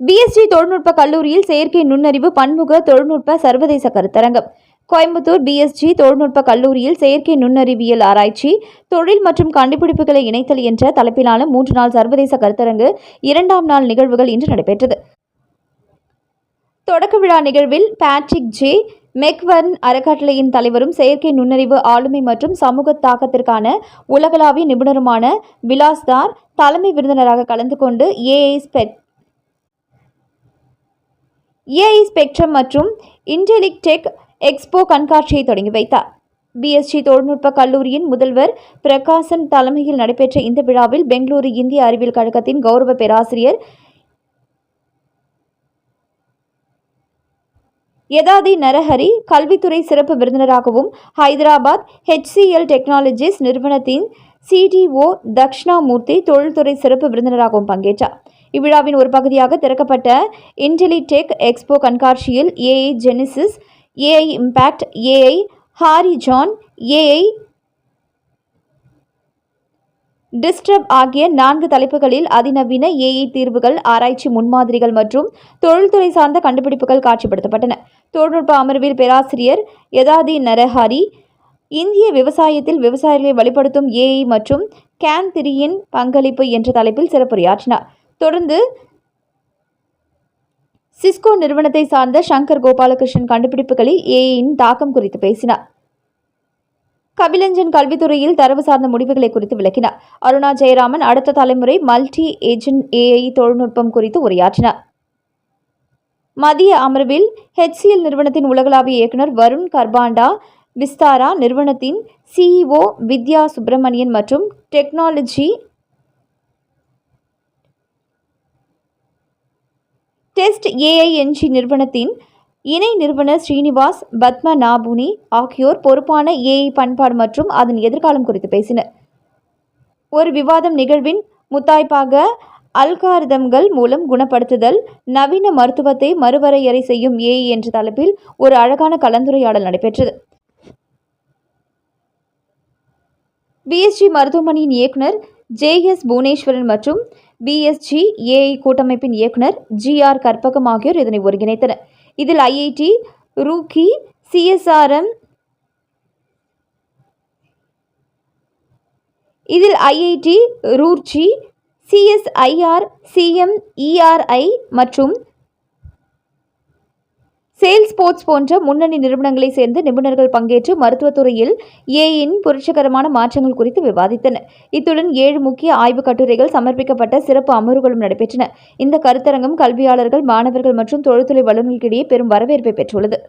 PSG தொழில்நுட்ப கல்லூரியில் செயற்கை நுண்ணறிவு பன்முக தொழில்நுட்ப சர்வதேச கருத்தரங்கம். கோயம்புத்தூர் பிஎஸ்ஜி தொழில்நுட்ப கல்லூரியில் செயற்கை நுண்ணறிவியல் ஆராய்ச்சி, தொழில் மற்றும் கண்டுபிடிப்புகளை இணைத்தல் என்ற தலைப்பிலான 3 நாள் சர்வதேச கருத்தரங்கு 2ஆம் நாள் நிகழ்வுகள் இன்று நடைபெற்றது. தொடக்க விழா நிகழ்வில் பேட்ரிக் ஜே மெக்வர்ன் அறக்கட்டளையின் தலைவரும் செயற்கை நுண்ணறிவு ஆளுமை மற்றும் சமூக தாக்கத்திற்கான உலகளாவிய நிபுணருமான விலாஸ்தார் தலைமை விருந்தினராக கலந்து கொண்டு ஏஐ ஸ்பெக்ட்ரம் மற்றும் இன்டெலிடெக் எக்ஸ்போ கண்காட்சியை தொடங்கி வைத்தார். பிஎஸ்ஜி தொழில்நுட்ப கல்லூரியின் முதல்வர் பிரகாசன் தலைமையில் நடைபெற்ற இந்த விழாவில் பெங்களூரு இந்திய அறிவியல் கழகத்தின் கௌரவ பேராசிரியர் யதாதி நரஹரி கல்வித்துறை சிறப்பு விருந்தினராகவும், ஹைதராபாத் HCL டெக்னாலஜிஸ் நிறுவனத்தின் CTO தக்ஷணாமூர்த்தி தொழில்துறை சிறப்பு விருந்தினராகவும் பங்கேற்றார். இவ்விழாவின் ஒரு பகுதியாக திறக்கப்பட்ட இன்டெலிடெக் எக்ஸ்போ கண்காட்சியில் AI Genesis, AI impact, AI horizon, AI disturb ஆகிய 4 தலைப்புகளில் அதிநவீன ஏஐ தீர்வுகள், ஆராய்ச்சி முன்மாதிரிகள் மற்றும் தொழில்துறை சார்ந்த கண்டுபிடிப்புகள் காட்சிப்படுத்தப்பட்டன. தொழில்நுட்ப அமர்வில் பேராசிரியர் யதாதி நரஹரி இந்திய விவசாயத்தில் விவசாயிகளை வழிபடுத்தும் ஏஐ மற்றும் CAN 3 பங்களிப்பு என்ற தலைப்பில் சிறப்புரையாற்றினார். தொடர்ந்து சிஸ்கோ நிறுவனத்தை சார்ந்த சங்கர் கோபாலகிருஷ்ணன் கண்டுபிடிப்புகளில் ஏஐயின் தாக்கம் குறித்து பேசினார். கபிலஞ்சன் கல்வித்துறையில் தரவு சார்ந்த முடிவுகளை குறித்து விளக்கினார். அருணா ஜெயராமன் அடுத்த தலைமுறை மல்டி ஏஜென்ட் ஏஐ தொழில்நுட்பம் குறித்து உரையாற்றினார். மதிய அமர்வில் HCL நிறுவனத்தின் உலகளாவிய இயக்குநர் வருண் கர்பாண்டா, விஸ்தாரா நிறுவனத்தின் CEO வித்யா சுப்பிரமணியன் மற்றும் டெக்னாலஜி டெஸ்ட் ஏஐஎன்ஜி நிறுவனத்தின் இணை நிறுவனர் ஸ்ரீனிவாஸ் பத்மநாபுனி ஆகியோர் பொறுப்பான ஏஐ பண்பாடு மற்றும் அதன் எதிர்காலம் குறித்து பேசினர். ஒரு விவாதம் நிகழ்வின் முத்தாய்ப்பாக அல்காரிதம்கள் மூலம் குணப்படுத்துதல், நவீன மருத்துவத்தை மறுவரையறை செய்யும் ஏஐ என்ற தலைப்பில் ஒரு அழகான கலந்துரையாடல் நடைபெற்றது. பிஎஸ்ஜி மருத்துவமனையின் இயக்குனர் JS புவனேஸ்வரன் மற்றும் பிஎஸ்ஜி ஏஐ கூட்டமைப்பின் இயக்குனர் GR கற்பகம் ஆகியோர் இதனை ஒருங்கிணைத்தனர். இதில் IIT ரூர்க்கி, CSIR, CMERI மற்றும் சேல்ஸ்போர்ட்ஸ் போன்ற முன்னணி நிறுவனங்களைச் சேர்ந்த நிபுணர்கள் பங்கேற்று மருத்துவத்துறையில் ஏஐயின் புரட்சிகரமான மாற்றங்கள் குறித்து விவாதித்தனர். இத்துடன் 7 முக்கிய ஆய்வுக் கட்டுரைகள் சமர்ப்பிக்கப்பட்ட சிறப்பு அமர்வுகளும் நடைபெற்றன. இந்த கருத்தரங்கம் கல்வியாளர்கள், மாணவர்கள் மற்றும் தொழில்துறை வல்லுநர்களிடையே பெரும் வரவேற்பை பெற்றுள்ளது.